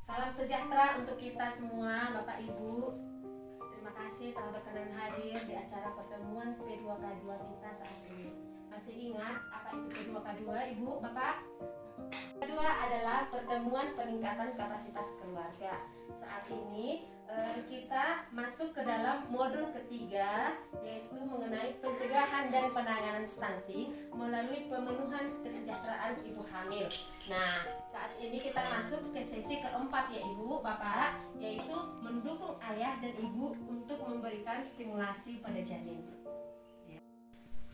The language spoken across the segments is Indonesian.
Salam sejahtera untuk kita semua, Bapak Ibu. Terima kasih telah berkenan hadir di acara pertemuan P2K2 kita saat ini. Masih ingat apa itu P2K2, Ibu, Bapak? Kedua adalah pertemuan peningkatan kapasitas keluarga. Saat ini kita masuk ke dalam modul ketiga, yaitu mengenai pencegahan dan penanganan stunting melalui pemenuhan kesejahteraan ibu hamil. Nah, saat ini kita masuk ke sesi keempat ya Ibu, Bapak, yaitu mendukung ayah dan ibu untuk memberikan stimulasi pada janin.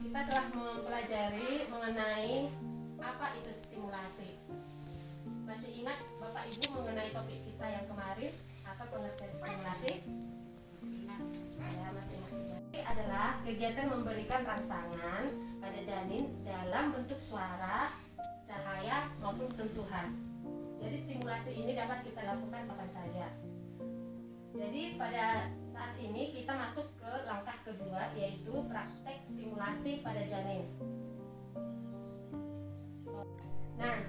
Kita telah mempelajari mengenai apa itu stimulasi. Masih ingat Bapak Ibu mengenai topik kita yang kemarin? Apa pengertian stimulasi? Ingat? Ya, masih ingat juga. Ini adalah kegiatan memberikan rangsangan pada janin dalam bentuk suara, cahaya maupun sentuhan. Jadi stimulasi ini dapat kita lakukan kapan saja. Jadi pada saat ini kita masuk ke langkah kedua, yaitu praktek stimulasi pada janin. Nah,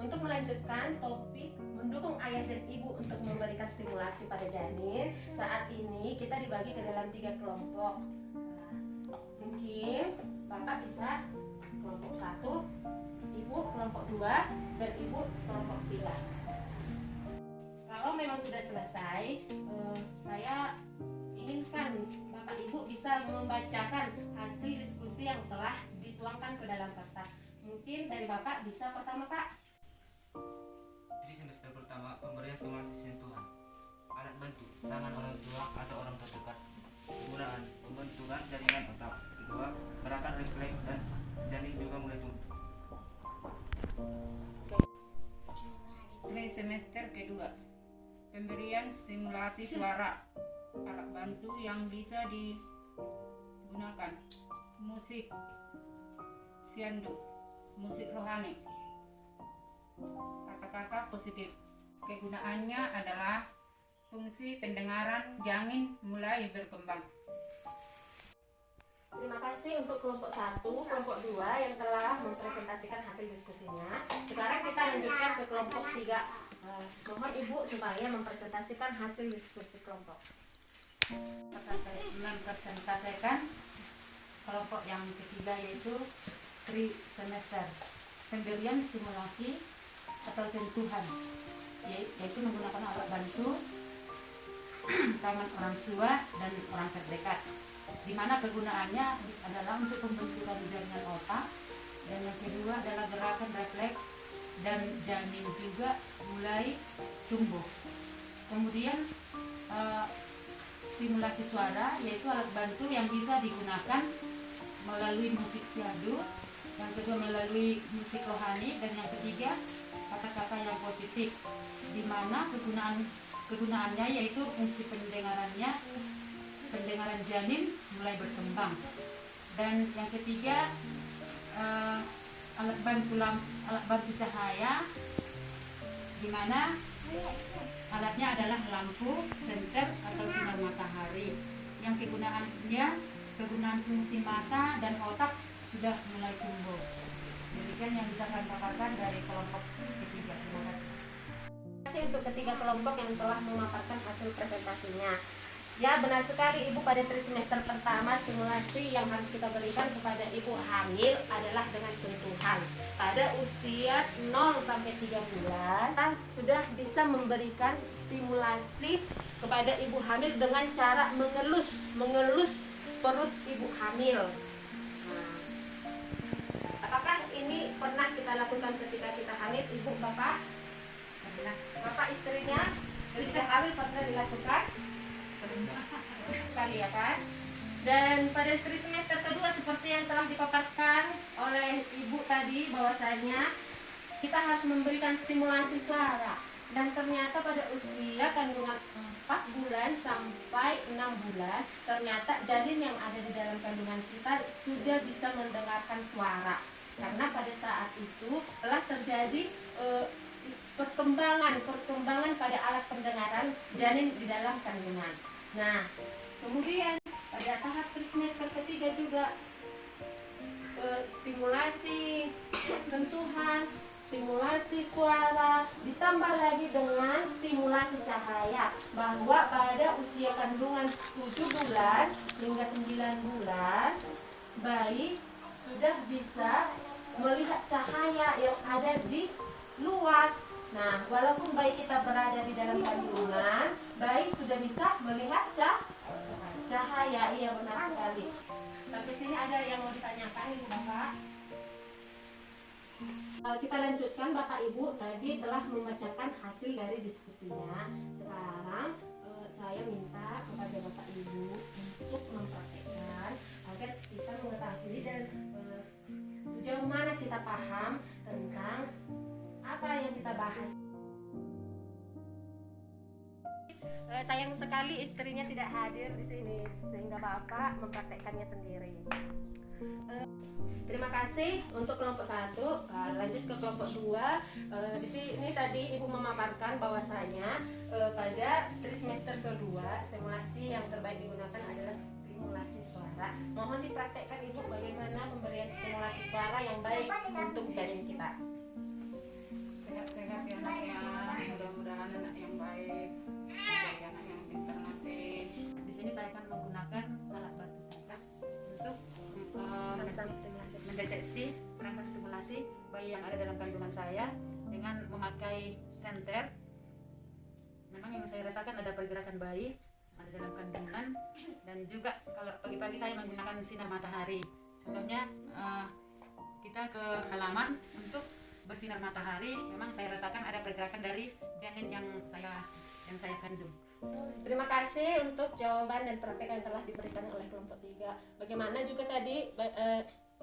untuk melanjutkan topik mendukung ayah dan ibu untuk memberikan stimulasi pada janin, saat ini kita dibagi ke dalam 3 kelompok. Mungkin Bapak bisa kelompok 1, Ibu kelompok 2, dan Ibu kelompok 3. Kalau memang sudah selesai, saya inginkan Bapak Ibu bisa membacakan hasil diskusi yang telah dituangkan ke dalam kertas. Mungkin dari Bapak bisa pertama, Pak. Semester pertama, pemberian stimulasi sentuhan. Alat bantu, tangan orang tua atau orang terdekat. Penggunaan, pembentukan jaringan otak. Kedua, gerakan refleks dan janin juga mulai tumbuh. Semester kedua, pemberian stimulasi suara. Alat bantu yang bisa digunakan: musik siandu, musik rohani, kata-kata positif. Kegunaannya adalah fungsi pendengaran janin mulai berkembang. Terima kasih untuk kelompok 1, kelompok 2 yang telah mempresentasikan hasil diskusinya. Sekarang kita lanjutkan ke kelompok 3. Mohon Ibu supaya mempresentasikan hasil diskusi kelompok. Mempresentasikan kelompok yang ketiga, yaitu semester pemberian stimulasi atau sentuhan, yaitu menggunakan alat bantu, tangan orang tua dan orang terdekat, di mana kegunaannya adalah untuk pembentukan jaringan otak, dan yang kedua adalah gerakan refleks dan janin juga mulai tumbuh. Kemudian stimulasi suara, yaitu alat bantu yang bisa digunakan melalui musik syahdu, yang kedua melalui musik rohani, dan yang ketiga kata-kata yang positif, di mana kegunaannya yaitu fungsi pendengaran janin mulai berkembang, dan yang ketiga alat bantu cahaya, di mana alatnya adalah lampu senter atau sinar matahari, yang kegunaan fungsi mata dan otak sudah mulai tumbuh. Demikian yang bisa kami paparkan dari kelompok ketiga. Terima kasih. Terima kasih untuk ketiga kelompok yang telah memaparkan hasil presentasinya. Ya, benar sekali Ibu, pada trimester pertama stimulasi yang harus kita berikan kepada ibu hamil adalah dengan sentuhan. Pada usia 0 sampai 3 bulan kita sudah bisa memberikan stimulasi kepada ibu hamil dengan cara mengelus perut ibu hamil. Apakah ini pernah kita lakukan ketika kita hamil, Ibu, Bapak? Bapak istrinya ketika hamil pernah dilakukan? Sekali ya kan? Dan pada trimester kedua seperti yang telah dipaparkan oleh Ibu tadi, bahwasanya kita harus memberikan stimulasi suara. Dan ternyata pada usia kandungan 4 bulan sampai 6 bulan, ternyata janin yang ada di dalam kandungan kita sudah bisa mendengarkan suara. Karena pada saat itu telah terjadi perkembangan pada alat pendengaran janin di dalam kandungan. Nah, kemudian pada tahap trimester ketiga juga stimulasi, sentuhan, stimulasi suara ditambah lagi dengan stimulasi cahaya, bahwa pada usia kandungan 7 bulan hingga 9 bulan bayi sudah bisa melihat cahaya yang ada di luar. Nah, walaupun bayi kita berada di dalam kandungan, bayi sudah bisa melihat cahaya. Iya, benar sekali. Sampai sini ada yang mau ditanyakan, Ibu Bapak? Kita lanjutkan, Bapak Ibu tadi telah membacakan hasil dari diskusinya. Sekarang saya minta kepada Bapak Ibu untuk mempraktekkan agar kita mengetahui dan sejauh mana kita paham tentang apa yang kita bahas. Sayang sekali istrinya tidak hadir di sini sehingga Bapak mempraktekkannya sendiri. Terima kasih untuk kelompok 1. Lanjut ke kelompok 2. Di sini tadi Ibu memaparkan bahwasanya pada trimester kedua stimulasi yang terbaik digunakan adalah stimulasi suara. Mohon dipraktekkan Ibu bagaimana pemberian stimulasi suara yang baik untuk janin kita. Sehat-sehat ya anak ya, mudah-mudahan anak yang baik, jadi anak yang pintar nanti. Di sini saya akan menggunakan alat bantu saya untuk mendeteksi perangsang stimulasi bayi yang ada dalam kandungan saya dengan memakai senter. Memang yang saya rasakan ada pergerakan bayi ada dalam kandungan, dan juga kalau pagi-pagi saya menggunakan sinar matahari. Contohnya kita ke halaman untuk bersinar matahari, memang saya rasakan ada pergerakan dari janin yang saya kandung. Terima kasih untuk jawaban dan praktek yang telah diberikan oleh kelompok 3. Bagaimana juga tadi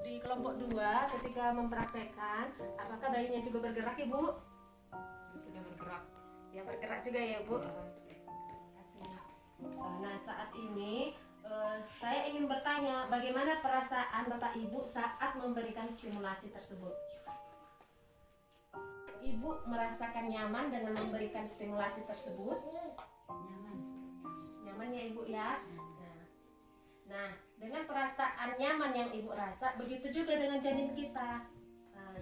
di kelompok 2 ketika mempraktekkan, apakah bayinya juga bergerak, Ibu? Sudah bergerak. Ya, bergerak juga ya, Bu. Terima kasih. Nah, saat ini saya ingin bertanya, bagaimana perasaan Bapak Ibu saat memberikan stimulasi tersebut? Ibu merasakan nyaman dengan memberikan stimulasi tersebut? Nyaman ya, Ibu ya. Nah, dengan perasaan nyaman yang Ibu rasa, begitu juga dengan janin kita.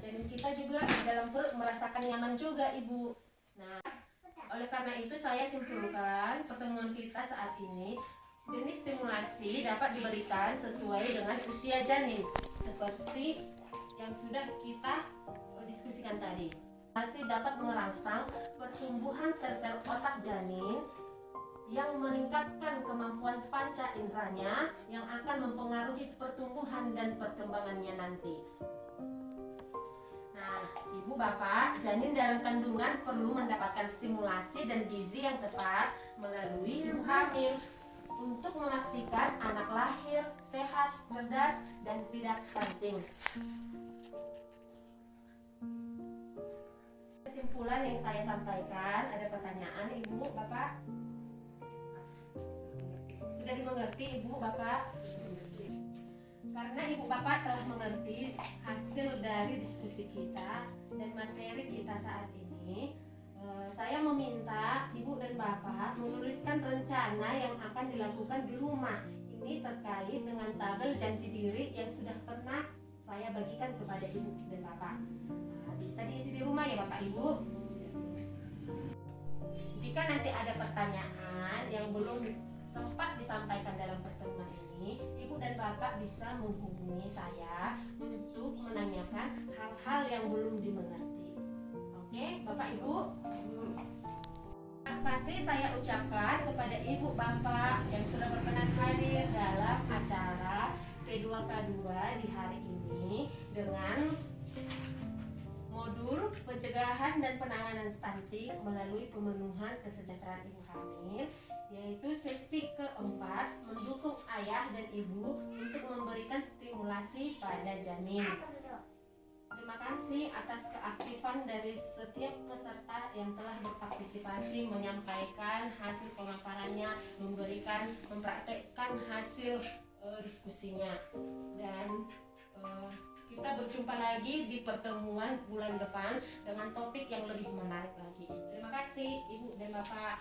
Janin kita juga di dalam perut merasakan nyaman juga, Ibu. Nah, oleh karena itu saya simpulkan pertemuan kita saat ini, jenis stimulasi dapat diberikan sesuai dengan usia janin, seperti yang sudah kita diskusikan tadi. Masih dapat merangsang pertumbuhan sel-sel otak janin yang meningkatkan kemampuan panca inderanya yang akan mempengaruhi pertumbuhan dan perkembangannya nanti. Nah, Ibu Bapak, janin dalam kandungan perlu mendapatkan stimulasi dan gizi yang tepat melalui ibu hamil untuk memastikan anak lahir sehat, cerdas, dan tidak stunting. Kesimpulan yang saya sampaikan, ada pertanyaan Ibu Bapak? Sudah dimengerti Ibu Bapak? Karena Ibu Bapak telah mengerti hasil dari diskusi kita dan materi kita saat ini, saya meminta Ibu dan Bapak menuliskan rencana yang akan dilakukan di rumah. Ini terkait dengan tabel janji diri yang sudah pernah saya bagikan kepada Ibu dan Bapak. Bisa diisi di rumah ya Bapak Ibu. Jika nanti ada pertanyaan yang belum sempat disampaikan dalam pertemuan ini, Ibu dan Bapak bisa menghubungi saya untuk menanyakan hal-hal yang belum dimengerti. Oke, Bapak Ibu. Terima kasih saya ucapkan kepada Ibu Bapak yang sudah berkenan hadir dalam acara P2K2 di hari ini dengan modul pencegahan dan penanganan stunting melalui pemenuhan kesejahteraan ibu hamil, yaitu sesi keempat, mendukung ayah dan ibu untuk memberikan stimulasi pada janin. Terima kasih atas keaktifan dari setiap peserta yang telah berpartisipasi menyampaikan hasil pemaparannya, mempraktekkan hasil diskusinya, dan kita berjumpa lagi di pertemuan bulan depan dengan topik yang lebih menarik lagi. Terima kasih Ibu dan Bapak.